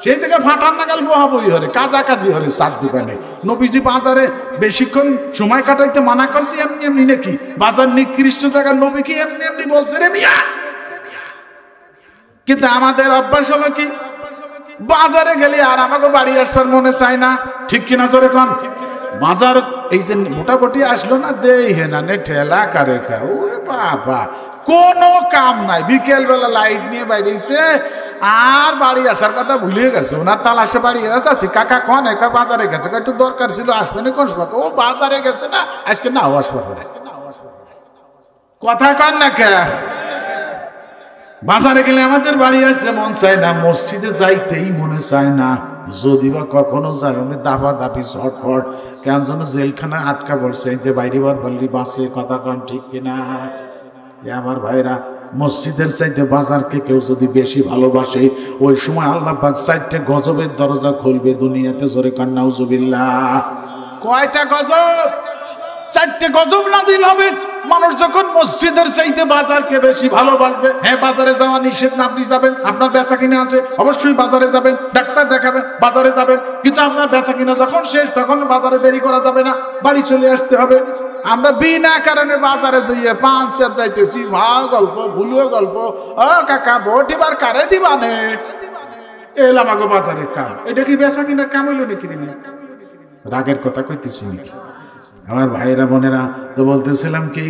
সেই জায়গায় ফাটার নাগাল বহাবই হরে, কাজাকাজি হরে চার দোকানে। নবীজি বাজারে বেশিক্ষণ সময় কাটাইতে মানা করছি এমনি এমনি নাকি? বাজার নিকৃষ্ট জায়গা, নবী কি এমনি এমনি বলছে রে মিয়া? কিন্তু আমাদের অভ্যাস হলো কি, বাজারে গেলে আর আমাকে বাড়ি আসবার মনে চায় না, ঠিক কিনা? জোরে কোন। বাজার এই যে মোটামুটি আসলো না, দেহে না নে ঠেলা কারে খায়, ওরে বাবা কোনো কাম নাই। বিকেল বেলা লাইট নিয়ে বাইরেছে আর বাড়ি আসার কথা ভুলিয়ে গেছে। ওনার তালাশে বাড়ি যাচ্ছি, কাকা কন একা বাজারে গেছে, একটু দরকার ছিল আসবে না, কোন সময়? ও বাজারে গেছে না, আজকে নাও আসবে। কথা কন না কে? বাজারে গেলে আমাদের বাড়ি আসতে মন চায় না, মসজিদে যাইতেই মনে চায় না। যদি বা কখনো যায় আমি দাবা দাবি শর্টফট কেন যেন জেলখানা আটকা পড়ছে, বাইরে বার বললি বাসে, কথা কন ঠিক কিনা? আমার ভাইরা, মসজিদের চাইতে বাজারকে কেউ যদি বেশি ভালোবাসে, ওই সময় আল্লাহ পাক 4টে গজবের দরজা খুলবে দুনিয়াতে। জোরে কান নাউজুবিল্লাহ। কয়টা গজব? 4টে গজব নাজিল হবে। মানুষ যখন মসজিদের চাইতে বাজারকে বেশি ভালোবাসবে। হ্যাঁ, বাজারে যাওয়া নিষেধ না, আপনি যাবেন, আপনার বেচা কিনা আছে, অবশ্যই বাজারে যাবেন, ডাক্তার দেখাবেন, বাজারে যাবেন, কিন্তু আপনার বেচা কিনা যখন শেষ তখন বাজারে দেরি করা যাবে না, বাড়ি চলে আসতে হবে। আমরা বিনা কারণে বাজারে যাইয়ে 5 যাইতেছি, ভাও গল্প, ভুলুও গল্প, ও কাকা ভোট এবার কারে দিবানে, এলাম আগো বাজারের কাম। এটা কি বেচা কিনার কাম হইল নাকি? রাগের কথা কইতেছি নাকি? আমার ভাইরা বোনেরা, তো বলতেছিলাম কি,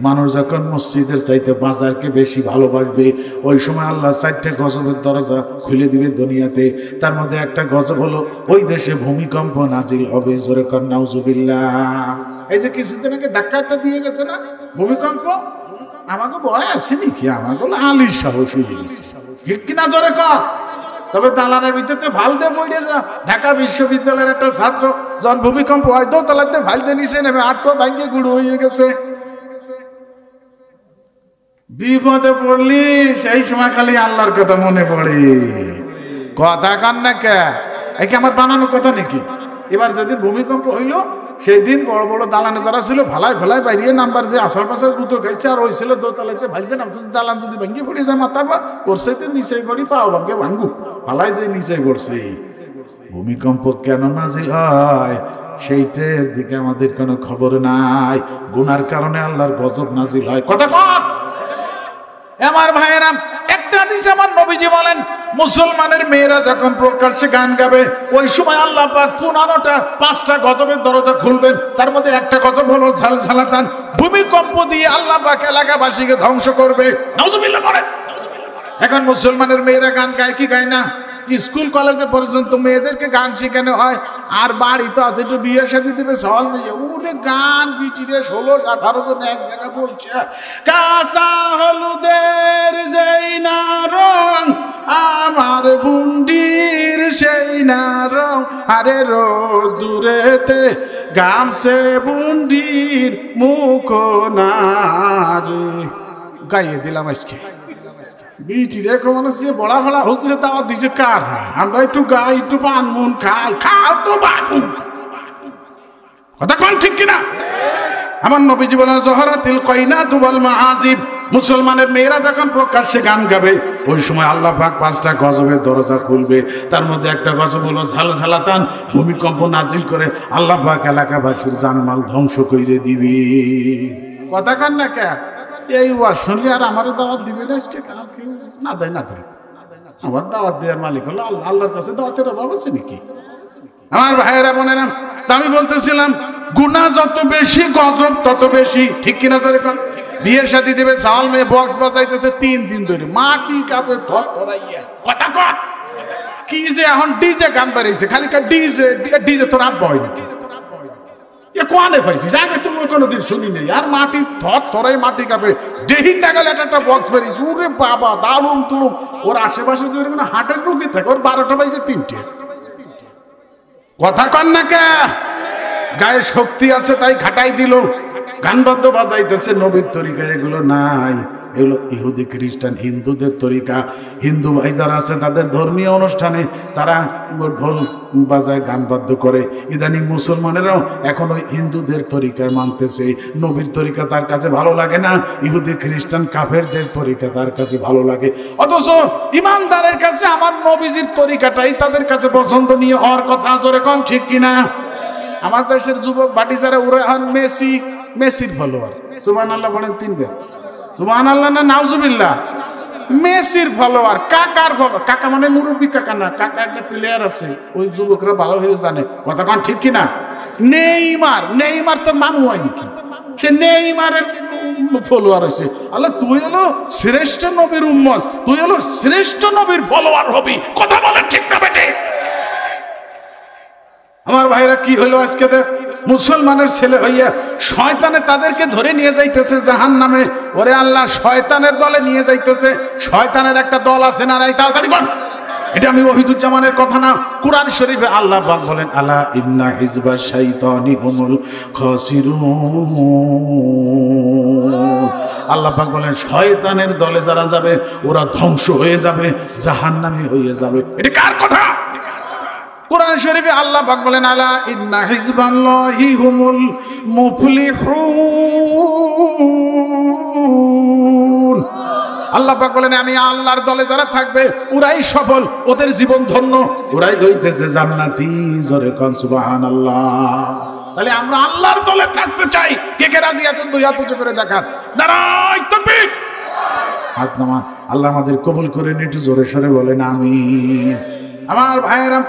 মানুষ যখন মসজিদের চাইতে বাজারকে বেশি ভালোবাসবে, ওই সময় আল্লাহ 4টে গজবের দরজা খুলে দিবে দুনিয়াতে। তার মধ্যে একটা গজব হলো ওই দেশে ভূমিকম্প নাজিল হবে। জোরে কর নাউজুবিল্লাহ। এই যে কিছুদিন আগে ধাক্কাটা দিয়ে গেছে না ভূমিকম্প, আমাকে ভয় আছে নাকি? আমাকে আলী সাহস হয়ে গেছে, ঠিক কিনা? জোরে কর। তবে দালানের ভিতরে ভাল দিয়ে পড়েছে। ঢাকা বিশ্ববিদ্যালয়ের একটা ছাত্র যখন ভূমিকম্প হয় দোতলাতে ভাল দিয়ে নিচে নেমে হাত ভাঙিয়ে গুঁড়ো হয়ে গেছে। বিপদে পড়লি সেই সময় খালি আল্লাহর কথা মনে পড়ে। কথা কান না কে? একে আমার বানানোর কথা নাকি? এবার যেদিন ভূমিকম্প হইল সেই দিন বড় বড় দালানে যারা ছিল ভালাই ভালাই বাইরে নাম্বার যে আসার পাশার গুতো খাইছে, আর ওই ছিল দোতলাতে ভাইছে নামছে। দালান যদি ভাঙ্গি পড়ে যায় মাথার বা ওর সাথে নিচে পড়ি, পাও ভাঙ্গে ভাঙ্গু, ভালাই যে নিচে পড়ছে। ভূমিকম্প কেন নাজিল হয় সেইটার দিকে আমাদের কোনো খবর নাই। গুনার কারণে আল্লাহর গজব নাজিল হয়। কথা কর আমার ভাইয়েরা। একটা হাদিসে আমার নবীজি বলেন, মুসলমানের মেয়েরা যখন প্রকাশ্যে গান গাবে ওই সময় আল্লাহ পাক 5টা গজবের দরজা খুলবেন। তার মধ্যে একটা গজব হলো ঝালঝালাতান, ভূমিকম্প দিয়ে আল্লাহ পাক এলাকাবাসীকে ধ্বংস করবে। নাউজুবিল্লাহ বলেন। এখন মুসলমানের মেয়েরা গান গায় কি গায় না? স্কুল কলেজে পর্যন্ত মেয়েদেরকে গান শেখানো হয়। আর বাড়ি তো আছে, একটু বিয়ে শাদী দিবে সল মেয়ে, উড়ে গান বিটিরে 16-18 জন এক জায়গা বলছে। কাঁচা হলুদের যেই না রং, আমার বুন্ডির সেই না রং, আরে রোদুরেতে গামছে বুন্ডির মুখ না রে। গাইয়ে দিলাম আজকে। বিটিরে কোন বড়া ফলা হুজুরে দাওয়াত দিছে কার? আমরা একটু গাই, একটু পান মুন খাই, খাও তো বাবু। কথা কোন ঠিক কিনা? আমার নবীজি বলেন, জহরাতিল কয়নাতু ওয়াল মাআজিব, মুসলমানের মেয়েরা যখন প্রকাশ্যে গান গাবে ওই সময় আল্লাহ পাক 5টা গজবের দরজা খুলবে। তার মধ্যে একটা গজব হলো ঝালঝালাতান, ভূমিকম্প নাজিল করে আল্লাহ পাক এলাকাবাসীর জানমাল ধ্বংস করে দিবে। কথা কান না কে? এই ওয়াজ শুনলে আর আমার দাওয়াত দিবে না আজকে? না দেয় না দেয়, আমার দাওয়াত দেওয়ার মালিক হলো আল্লাহ। আল্লাহর কাছে দাওয়াতের অভাব আছে নাকি? আমার ভাইয়েরা বোনেরা, আমি বলতেছিলাম গুনাহ যত বেশি গজব তত বেশি, ঠিক কিনা? বিয়ে শাদী দেবে, চাল মেয়ে বক্স বাজাইতেছে 3 দিন ধরে, মাটি কাপে ধরাইয়া। কথা কর কি যে এখন ডিজে গান বেরিয়েছে, খালি ডিজে ডিজে। তোর আব্বা হয় নাকি? কোয়ালে পাইছি যাবে, তুমি কোনোদিন শুনি নেই। আর মাটি থরাই মাটি কাঁপে, ডেহিং ডাগালে একটা বক্স বেরিয়েছে, উরে বাবা দারুম তুলুম। ওর আশেপাশে যদি হাটের রুগী থাকে, ওর 12টা বাজে 3টে। কথা কন না কে? গায়ে শক্তি আছে তাই ঘাটাই দিল, গানবদ্ধ বাজাইতেছে নবীর তরিকা। এগুলো নাই, এগুলো ইহুদি খ্রিস্টান হিন্দুদের তরিকা। হিন্দু ভাই যারা আছে তাদের ধর্মীয় অনুষ্ঠানে তারা ঢোল বাজায়, গান বাদ্য করে। ইদানিং মুসলমানেরাও এখন ওই হিন্দুদের তরিকায় মানতেছে। নবীর তরিকা তার কাছে ভালো লাগে না, ইহুদি খ্রিস্টান কাফেরদের তরিকা তার কাছে ভালো লাগে। অথচ ইমানদারের কাছে আমার নবীজির তরিকাটাই তাদের কাছে পছন্দনীয় হওয়ার কথা। জোরে কম ঠিক কিনা? আমার দেশের যুবক বাটি যারা ওরা হন মেসির ফলোয়ার। সুবহানাল্লাহ বলেন 3 বার। সুবহানাল্লাহ না নাউজুবিল্লাহ? মেসির ফলোয়ার। কাকার ফলোয়ার। কাকা মানে মুরব্বী কাকা না, কাকা একটা প্লেয়ার আছে, ওই যুবকরা ভালো হয়ে জানে। কথা কোন ঠিক কিনা? নেইমার তোর মামু হয় নাকি? সে নেইমারের ফলোয়ার হয়েছে। আল্লাহ তুই হলো শ্রেষ্ঠ নবীর উম্মত, তুই হলো শ্রেষ্ঠ নবীর ফলোয়ার হবি। কথা বলেন ঠিক না বেটে? আমার ভাইরা কি হলো আজকে? মুসলমানের ছেলে হইয়া শয়তানে তাদেরকে ধরে নিয়ে যাইতেছে জাহান্নামে। ওরে আল্লাহ, শয়তানের দলে নিয়ে যাইতেছে। শয়তানের একটা দল আছে না নাই? তাড়াতাড়ি বল। এটা আমি ওহিদুজ্জামানের কথা না, কুরআন শরীফে আল্লাহ পাক বলেন, আলা ইন্না হিজবাশ শাইতানি হুমুল খাসিরুন। আল্লাহ পাক বলেন শয়তানের দলে যারা যাবে ওরা ধ্বংস হয়ে যাবে, জাহান্নামী হয়ে যাবে। এটা কার কথা? কুরআন শরীফে আল্লাহ পাক বলেন, আলা ইন্না হিজবাল্লাহি হুমুল মুফলিহুন। আল্লাহ পাক বলেন আমি আল্লাহর দলে যারা থাকবে ওরাই সফল, ওদের জীবন ধন্য, ওরাই হইতেছে জান্নাতি। জোরে কোন সুবহানাল্লাহ। তাহলে আমরা আল্লাহর দলে থাকতে চাই। কে কে রাজি আছেন? দুই হাত উঁচু করে দেখান। নারায়ে তাকবীর। হাত নামান। আল্লাহ আমাদের কবুল করেন। একটু জোরে সরে বলেন আমিন। আমার ভাইয়েরা,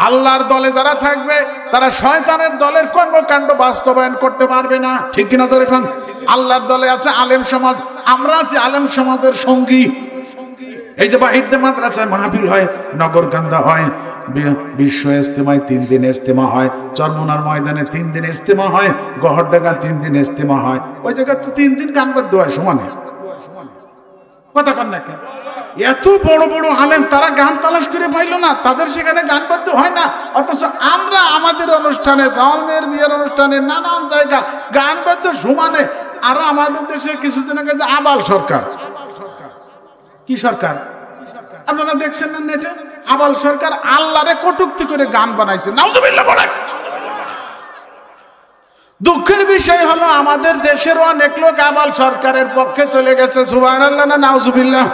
আল্লাহর দলে যারা থাকবে তারা শয়তানের দলের কর্মকাণ্ড বাস্তবায়ন করতে পারবে না। ঠিক কিনা? জোরে কোন। আল্লাহর দলে আছে আলেম সমাজ, আমরা আছি আলেম সমাজের সঙ্গী। এই যে বাহিরদে মাদ্রাসায় মাহফিল হয়, নগরকান্দা হয়, বিশ্ব ইজতেমায় 3 দিন ইজতেমা হয়, চরমোনার ময়দানে 3 দিন ইজতেমা হয়, গহরডাঙ্গা 3 দিন ইজতেমা হয়। ওই জায়গায় তো 3 দিন গান বাদ্য হয় সমানে। কথা কন না কেন? এত বড় বড় আলেম তারা গান তালাশ করে পাইল না, তাদের সেখানে গান বাদ্য হয় না। অথচ আমরা আমাদের অনুষ্ঠানে, সালমের বিয়ের অনুষ্ঠানে, নানান জায়গা গান বাদ্য সমানে। আর আমাদের দেশে কিছুদিন আগে যে আবাল সরকার, কি সরকার আপনারা দেখছেন না নেটে? আবাল সরকার আল্লাহরে কটূক্তি করে গান বানাইছে। নাউজুবিল্লাহ বলেন। দুঃখের বিষয় হলো আমাদের দেশের অনেক লোক আবাল সরকারের পক্ষে চলে গেছে। সুবহানাল্লাহ না নাউজুবিল্লাহ।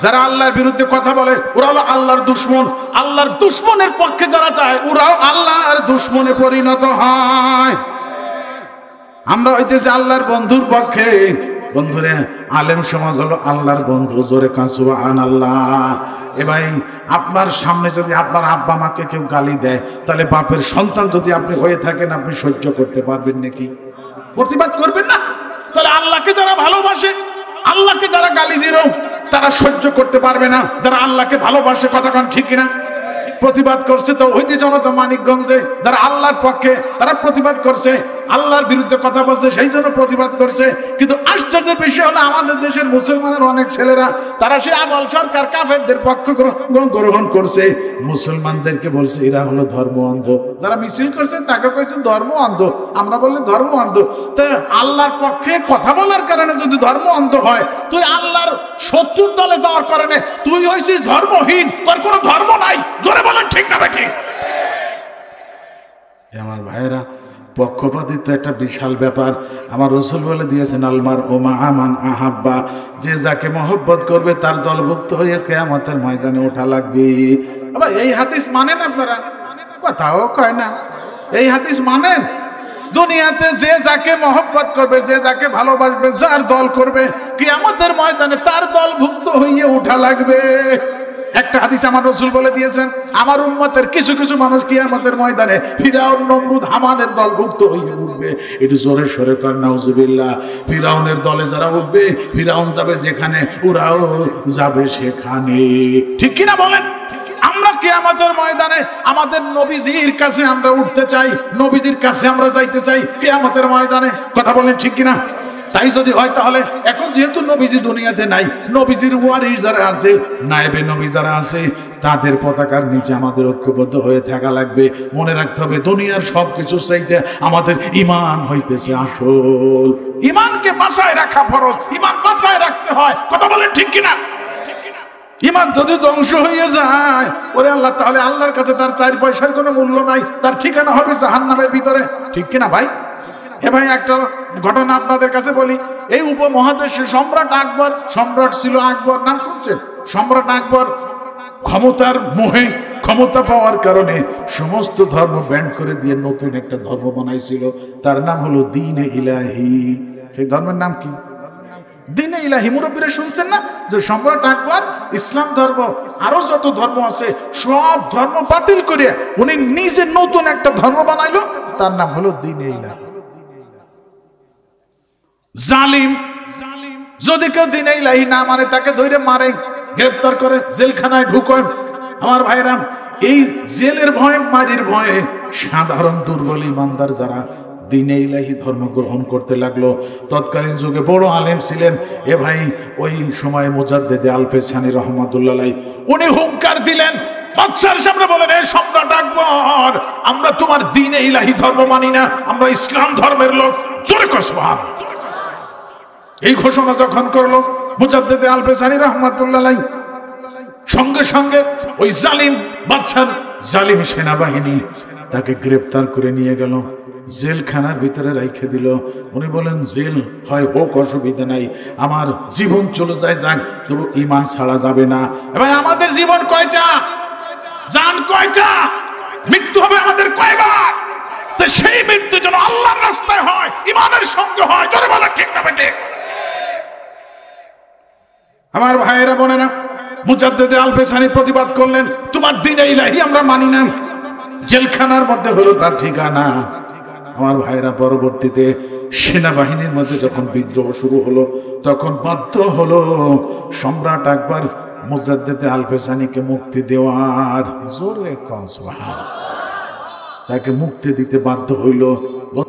যারা আল্লাহর বিরুদ্ধে কথা বলে ওরা হলো আল্লাহর দুশমন। আল্লাহর দুশমনের পক্ষে যারা যায় ওরাও আল্লাহর দুশমনে পরিণত হয়। আমরা হইতেছি আল্লাহর বন্ধুর পক্ষে। বন্ধুরে, আলেম সমাজ হলো আল্লাহর বন্ধু। জোরে কান সুবহানাল্লাহ। এ ভাই, আপনার সামনে যদি আপনার আব্বা মাকে কেউ গালি দেয়, তাহলে বাপের সন্তান যদি আপনি হয়ে থাকেন, আপনি সহ্য করতে পারবেন নাকি? প্রতিবাদ করবেন না? তাহলে আল্লাহকে যারা ভালোবাসে, আল্লাহকে যারা গালি দিল তারা সহ্য করতে পারবে না। যারা আল্লাহকে ভালোবাসে, কথা কন ঠিক কিনা? প্রতিবাদ করছে। তো ওই যে জনতা মানিকগঞ্জে যারা আল্লাহর পক্ষে তারা প্রতিবাদ করছে, আল্লাহর বিরুদ্ধে কথা বলছে, সেই জন্য প্রতিবাদ করছে। কিন্তু আশ্চর্যের বিষয় হলো আমাদের দেশের মুসলমানের অনেক ছেলেরা তারা সে আবাল সরকার কাফেরদের পক্ষ গ্রহণ করছে। মুসলমানদেরকে বলছে এরা হলো ধর্ম অন্ধ। যারা মিছিল করছে তাকে কইছে ধর্ম অন্ধ। আমরা বললে ধর্ম অন্ধ। তো আল্লাহর পক্ষে কথা বলার কারণে যদি ধর্ম অন্ধ হয়, তুই আল্লাহর শত্রুর দলে যাওয়ার কারণে তুই হইছিস ধর্মহীন। তোর কোনো ধর্ম নাই। জোরে বলেন ঠিক না বেঠিক? আমার ভাইয়েরা, পক্ষপাতিত্ব একটা বিশাল ব্যাপার। আমার রাসূল বলে দিয়েছেন, আলমার ও মাহামান আহাব্বা, যে যাকে মহব্বত করবে তার দলভুক্ত হয়ে কিয়ামতের ময়দানে ওঠা লাগবে। আবার এই হাদিস মানেন আপনারা? কথাও কয় না। এই হাদিস মানেন? দুনিয়াতে যে যাকে মহব্বত করবে, যে যাকে ভালোবাসবে, যার দল করবে, কিয়ামতের ময়দানে তার দলভুক্ত হয়ে ওঠা লাগবে। একটা হাদিস আমার রাসূল বলে দিয়েছেন, আমার উম্মতের কিছু কিছু মানুষ কিয়ামতের ময়দানে ফিরাউন, নমরুদ, হামানের দলভুক্ত হয়ে উঠবে। একটু জোরে সরে কর নাউজুবিল্লাহ। ফিরাউনের দলে যারা উঠবে, ফিরাউন যাবে যেখানে ওরাও যাবে সেখানে। ঠিক কিনা বলেন? আমরা কিয়ামতের ময়দানে আমাদের নবীজির কাছে আমরা উঠতে চাই, নবীজির কাছে আমরা যাইতে চাই কিয়ামতের ময়দানে। কথা বলেন ঠিক কিনা? তাই যদি হয় তাহলে এখন যেহেতু নবীজি দুনিয়াতে নাই, নবীজির ওয়ারিস যারা আছে, নায়েবে নবী যারা আছে, তাদের পতাকার নিচে আমাদের ঐক্যবদ্ধ হয়ে থাকা লাগবে। মনে রাখতে হবে দুনিয়ার সবকিছু চাইতে আমাদের ঈমান হইতেছে আসল। ঈমানকে বাঁচায় রাখা ফরজ, ঈমান বাঁচায় রাখতে হয়। কথা বলেন ঠিক কিনা? ঈমান যদি ধ্বংস হয়ে যায়, ওরে আল্লাহ, তাহলে আল্লাহর কাছে তার 4 পয়সার কোনো মূল্য নাই। তার ঠিকানা হবে জাহান্নামের ভিতরে। ঠিক কিনা ভাই? এ ভাই, একটা ঘটনা আপনাদের কাছে বলি। এই উপমহাদেশে সম্রাট আকবর, সম্রাট ছিল আকবর, নাম শুনছেন? সম্রাট আকবর ক্ষমতার মোহে, ক্ষমতা পাওয়ার কারণে সমস্ত ধর্ম ব্যান্ড করে দিয়ে নতুন একটা ধর্ম বানাইছিল। তার নাম হলো দ্বীনে ইলাহি। সেই ধর্মের নাম কি? দ্বীনে ইলাহি। মুরব্বীরা শুনছেন না যে সম্রাট আকবর ইসলাম ধর্ম, আরো যত ধর্ম আছে সব ধর্ম বাতিল করে উনি নিজে নতুন একটা ধর্ম বানাইলো, তার নাম হলো দ্বীনে ইলাহি। জালিম যদি কেউ দ্বীনে ইলাহি না মানে তাকে ধরে মারে, গ্রেফতার করে জেলখানায় ঢুকায়। আমার ভাইরাম, এই জেলের ভয়ে, মাঝির ভয়ে সাধারণ দুর্বল ইমানদার যারা দ্বীনে ইলাহি ধর্ম গ্রহণ করতে লাগলো। তৎকালীন যুগে বড় আলেম ছিলেন এ ভাই, ওই সময় মুজাদ্দেদে আল-পেছানি রাহমাতুল্লাহ আলাইহি উনি হুঙ্কার দিলেন, বাদশার সামনে বলেন, এ সম্রাট আকবর, আমরা তোমার দ্বীনে ইলাহি ধর্ম মানি না, আমরা ইসলাম ধর্মের লোক। জোরে কর সুবহানাল্লাহ। এই ঘোষণা যখন করলো মুজাদ্দেদে আল-পেছানি রাহমাতুল্লাহ আলাইহি, সঙ্গে সঙ্গে ওই জালিম বাদশার জালিম সেনাবাহিনী তাকে গ্রেফতার করে নিয়ে গেল, জেলখানার ভিতরে রেখে দিল। উনি বলেন, জেল হয় হোক, অসুবিধা নাই, আমার জীবন চলে যায় যাক, তবু ঈমান ছাড়া যাবে না। এবং আমাদের জীবন কয়টা, জান কয়টা, মৃত্যু হবে আমাদের কয়বার, তো সেই মৃত্যু যেন আল্লাহর রাস্তায় হয়, ঈমানের সঙ্গে হয়। জোরে বলা ঠিক না বেটে? আমার ভাইয়েরা বোনেরা, মুজাদ্দেদে আল-পেছানি প্রতিবাদ করলেন, তোমার দ্বীনে ইলাহি আমরা মানি না। জেলখানার মধ্যে হলো তার ঠিকানা। আমার ভাইরা, পরবর্তীতে সেনাবাহিনীর মধ্যে যখন বিদ্রোহ শুরু হলো, তখন বাধ্য হলো সম্রাট আকবর মুজাদ্দেদে আল-পেছানিকে মুক্তি দেওয়ার। জোরে কস, তাকে মুক্তি দিতে বাধ্য হইল।